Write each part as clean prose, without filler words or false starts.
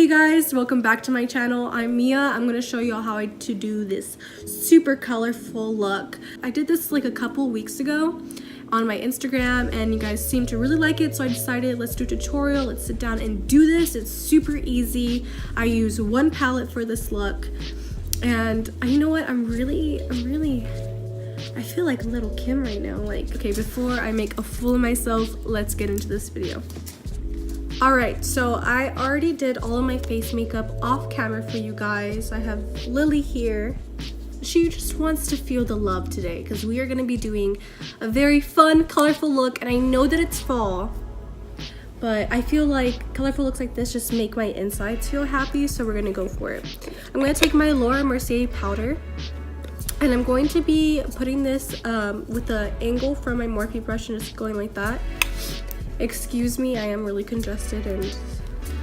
guys, welcome back to my channel. I'm Mia. I'm going to show you all how to do this super colorful look. I did this like a couple weeks ago on my Instagram and you guys seemed to really like it, so I decided let's do a tutorial. Let's sit down and do this. It's super easy. I use one palette for this look, and you know what, I feel like little Kim right now. Like, okay, before I make a fool of myself, let's get into this video. Alright, so I already did all of my face makeup off camera for you guys. I have Lilly here. She just wants to feel the love today because we are going to be doing a very fun, colorful look, and I know that it's fall, but I feel like colorful looks like this just make my insides feel happy, so we're going to go for it. I'm going to take my Laura Mercier powder, and I'm going to be putting this with the angle from my Morphe brush and just going like that. Excuse me, I am really congested and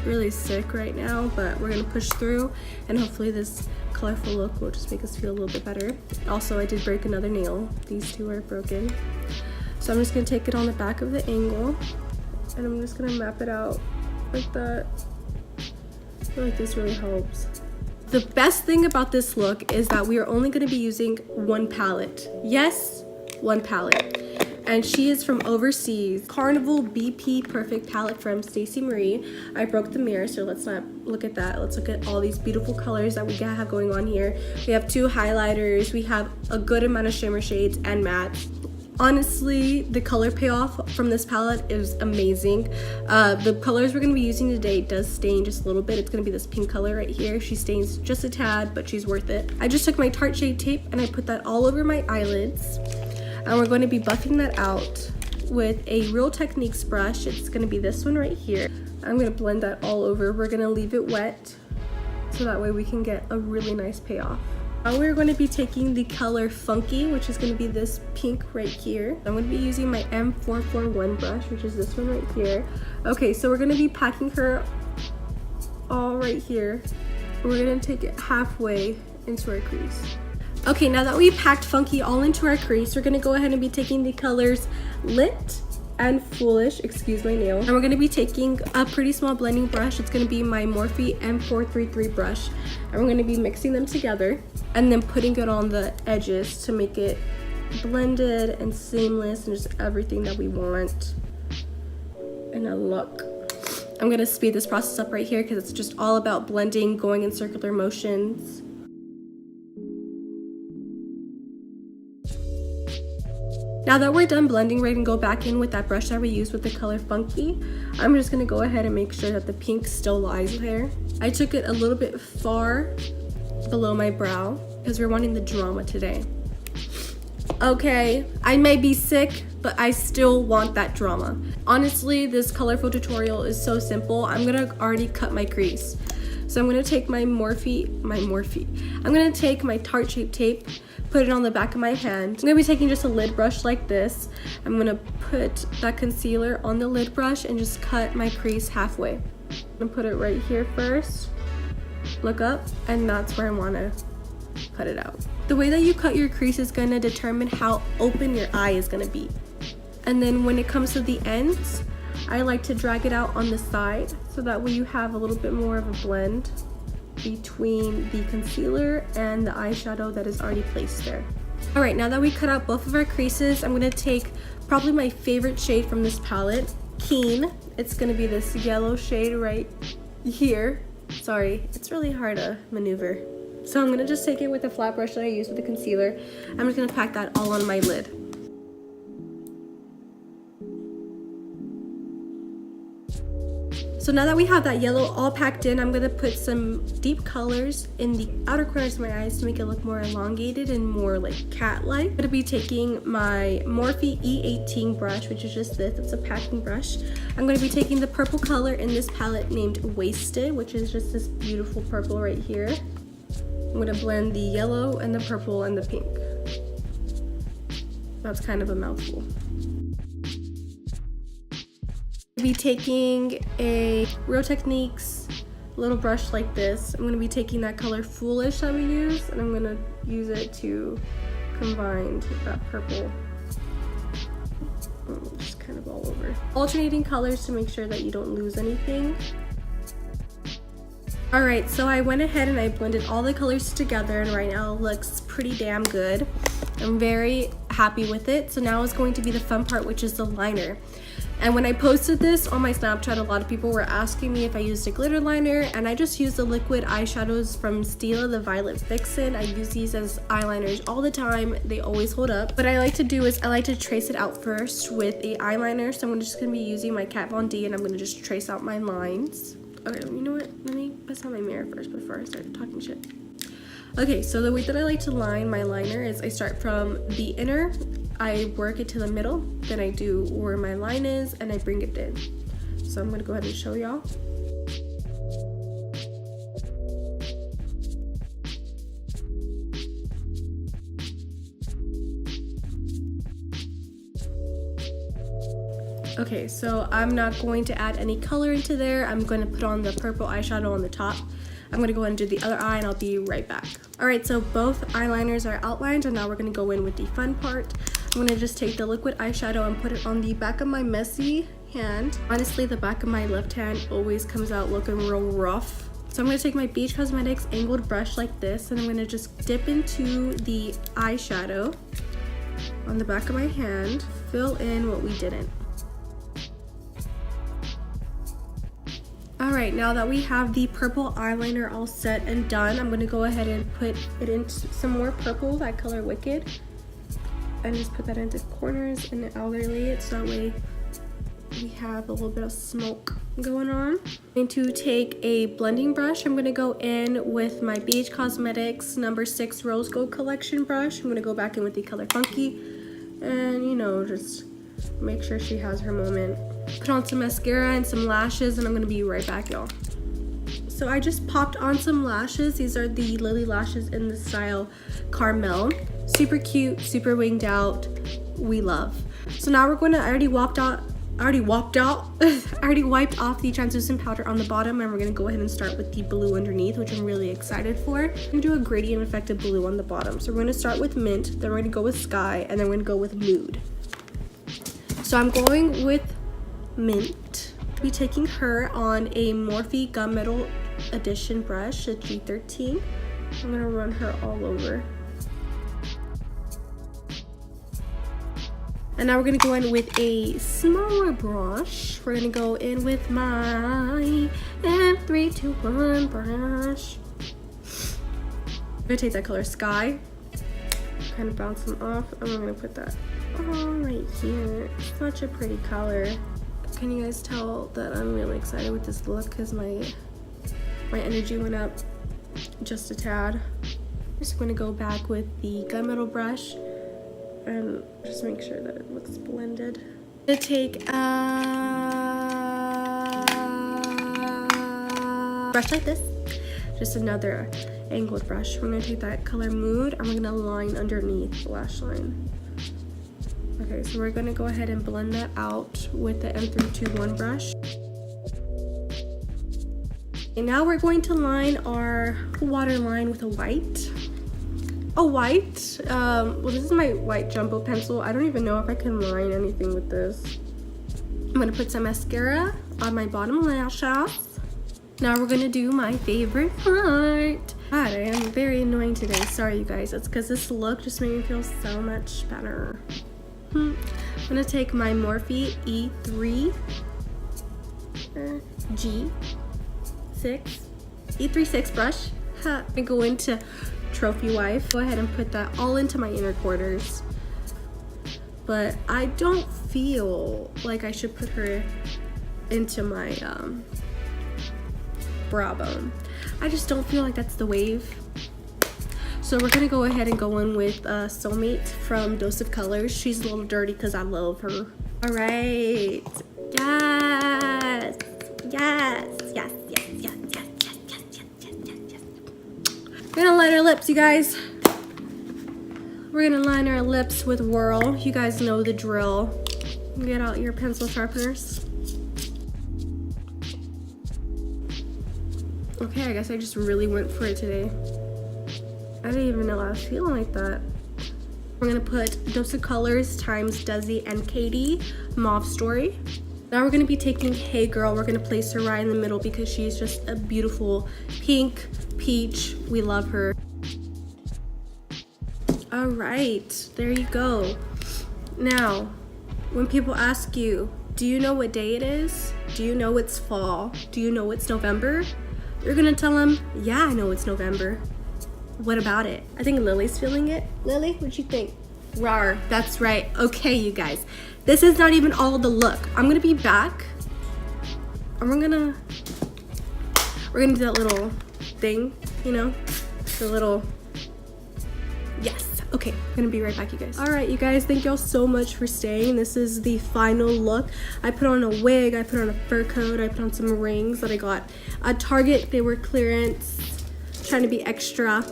really sick right now, but we're gonna push through and hopefully this colorful look will just make us feel a little bit better. Also, I did break another nail. These two are broken. So I'm just gonna take it on the back of the angle and I'm just gonna map it out like that. I feel like this really helps. The best thing about this look is that we are only gonna be using one palette. Yes, one palette. And she is from overseas. Carnival BP Perfect Palette from Stacey Marie. I broke the mirror, so let's not look at that. Let's look at all these beautiful colors that we have going on here. We have two highlighters. We have a good amount of shimmer shades and mattes. Honestly, the color payoff from this palette is amazing. The colors we're going to be using today does stain just a little bit. It's going to be this pink color right here. She stains just a tad, but she's worth it. I just took my Tarte Shade Tape and I put that all over my eyelids. And we're going to be buffing that out with a Real Techniques brush. It's going to be this one right here. I'm going to blend that all over. We're going to leave it wet so that way we can get a really nice payoff. Now we're going to be taking the color Funky, which is going to be this pink right here. I'm going to be using my M441 brush, which is this one right here. Okay, so we're going to be packing her all right here. We're going to take it halfway into our crease. Okay, now that we packed Funky all into our crease, we're gonna go ahead and be taking the colors Lit and Foolish, excuse my nail, and we're gonna be taking a pretty small blending brush. It's gonna be my Morphe M433 brush, and we're gonna be mixing them together and then putting it on the edges to make it blended and seamless and just everything that we want in a look. I'm gonna speed this process up right here because it's just all about blending, going in circular motions. Now that we're done blending, we're gonna go back in with that brush that we used with the color Funky. I'm just gonna go ahead and make sure that the pink still lies there. I took it a little bit far below my brow because we're wanting the drama today. Okay, I may be sick, but I still want that drama. Honestly, this colorful tutorial is so simple. I'm gonna already cut my crease. So I'm gonna take I'm gonna take my Tarte Shape Tape, put it on the back of my hand. I'm gonna be taking just a lid brush like this. I'm gonna put that concealer on the lid brush and just cut my crease halfway. I'm gonna put it right here first, look up, and that's where I wanna cut it out. The way that you cut your crease is gonna determine how open your eye is gonna be. And then when it comes to the ends, I like to drag it out on the side so that way you have a little bit more of a blend between the concealer and the eyeshadow that is already placed there. Alright, now that we cut out both of our creases, I'm going to take probably my favorite shade from this palette, Keen. It's going to be this yellow shade right here. Sorry, it's really hard to maneuver. So I'm going to just take it with the flat brush that I used with the concealer. I'm just going to pack that all on my lid. So now that we have that yellow all packed in, I'm going to put some deep colors in the outer corners of my eyes to make it look more elongated and more like cat-like. I'm going to be taking my Morphe E18 brush, which is just this. It's a packing brush. I'm going to be taking the purple color in this palette named Wasted, which is just this beautiful purple right here. I'm going to blend the yellow and the purple and the pink. That's kind of a mouthful. Be taking a Real Techniques little brush like this. I'm going to be taking that color Foolish that we used, and I'm going to use it to combine with that purple. Just kind of all over. Alternating colors to make sure that you don't lose anything. Alright, so I went ahead and I blended all the colors together, and right now it looks pretty damn good. I'm very happy with it. So now is going to be the fun part, which is the liner. And when I posted this on my Snapchat, a lot of people were asking me if I used a glitter liner, and I just used the liquid eyeshadows from Stila, the Violet Vixen. I use these as eyeliners all the time. They always hold up. What I like to do is I like to trace it out first with a eyeliner. So I'm just going to be using my Kat Von D, and I'm going to just trace out my lines. Okay, you know what? Let me bust out my mirror first before I start talking shit. Okay, so the way that I like to line my liner is I start from the inner, I work it to the middle, then I do where my line is, and I bring it in. So I'm gonna go ahead and show y'all. Okay, so I'm not going to add any color into there. I'm going to put on the purple eyeshadow on the top. I'm going to go ahead and do the other eye, and I'll be right back. Alright, so both eyeliners are outlined, and now we're going to go in with the fun part. I'm going to just take the liquid eyeshadow and put it on the back of my messy hand. Honestly, the back of my left hand always comes out looking real rough. So I'm going to take my Beach Cosmetics angled brush like this, and I'm going to just dip into the eyeshadow on the back of my hand, fill in what we didn't. Alright, now that we have the purple eyeliner all set and done, I'm going to go ahead and put it into some more purple, that color Wicked, and just put that into corners and overlay it so that way we have a little bit of smoke going on. I'm going to take a blending brush. I'm going to go in with my BH Cosmetics No. 6 Rose Gold Collection brush. I'm going to go back in with the color Funky and, you know, just make sure she has her moment. Put on some mascara and some lashes, and I'm gonna be right back, y'all. So I just popped on some lashes. These are the Lilly lashes in the style Caramel. Super cute, super winged out. We love. So now we're gonna, I already wiped off the translucent powder on the bottom, and we're gonna go ahead and start with the blue underneath, which I'm really excited for. I'm gonna do a gradient effective blue on the bottom. So we're gonna start with Mint, then we're gonna go with Sky, and then we're gonna go with Mood. So I'm going with Mint. I'll be taking her on a Morphe Gunmetal Edition brush, a G13. I'm gonna run her all over. And now we're gonna go in with a smaller brush. We're gonna go in with my M321 brush. I'm gonna take that color Sky, kind of bounce them off, and we're gonna put that on right here. Such a pretty color. Can you guys tell that I'm really excited with this look because my energy went up just a tad. I'm just going to go back with the gunmetal brush and just make sure that it looks blended. I'm going to take a brush like this, just another angled brush. We're going to take that color Mood and we're going to line underneath the lash line. Okay, so we're gonna go ahead and blend that out with the M321 brush. And now we're going to line our waterline with a white. Well, this is my white jumbo pencil. I don't even know if I can line anything with this. I'm gonna put some mascara on my bottom lashes. Now we're gonna do my favorite part. God, I am very annoying today. Sorry, you guys. It's because this look just made me feel so much better. I'm gonna take my Morphe E36 brush and go into Trophy Wife. Go ahead and put that all into my inner quarters. But I don't feel like I should put her into my brow bone. I just don't feel like that's the wave. So we're gonna go ahead and go in with Soulmate from Dose of Colors. She's a little dirty because I love her. All right, yes. We're gonna line our lips, you guys. We're gonna line our lips with Whirl. You guys know the drill. Get out your pencil sharpeners. Okay, I guess I just really went for it today. I didn't even know I was feeling like that. We're gonna put Dose of Colors times Desi and Katie Mauve Story. Now we're gonna be taking Hey Girl. We're gonna place her right in the middle because she's just a beautiful pink peach. We love her. All right, there you go. Now, when people ask you, do you know what day it is? Do you know it's fall? Do you know it's November? You're gonna tell them, yeah, I know it's November. What about it? I think Lily's feeling it. Lily, what'd you think? Rawr, that's right. Okay, you guys. This is not even all the look. I'm gonna be back and we're gonna do that little thing, you know? The little, yes. Okay, I'm gonna be right back, you guys. All right, you guys, thank y'all so much for staying. This is the final look. I put on a wig, I put on a fur coat, I put on some rings that I got at Target. They were clearance, trying to be extra,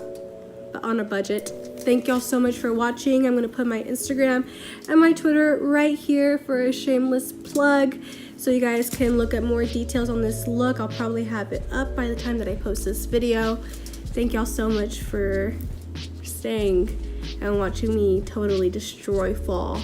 but on a budget. Thank y'all so much for watching. I'm gonna put my Instagram and my Twitter right here for a shameless plug, so you guys can look at more details on this look. I'll probably have it up by the time that I post this video. Thank y'all so much for staying and watching me totally destroy fall.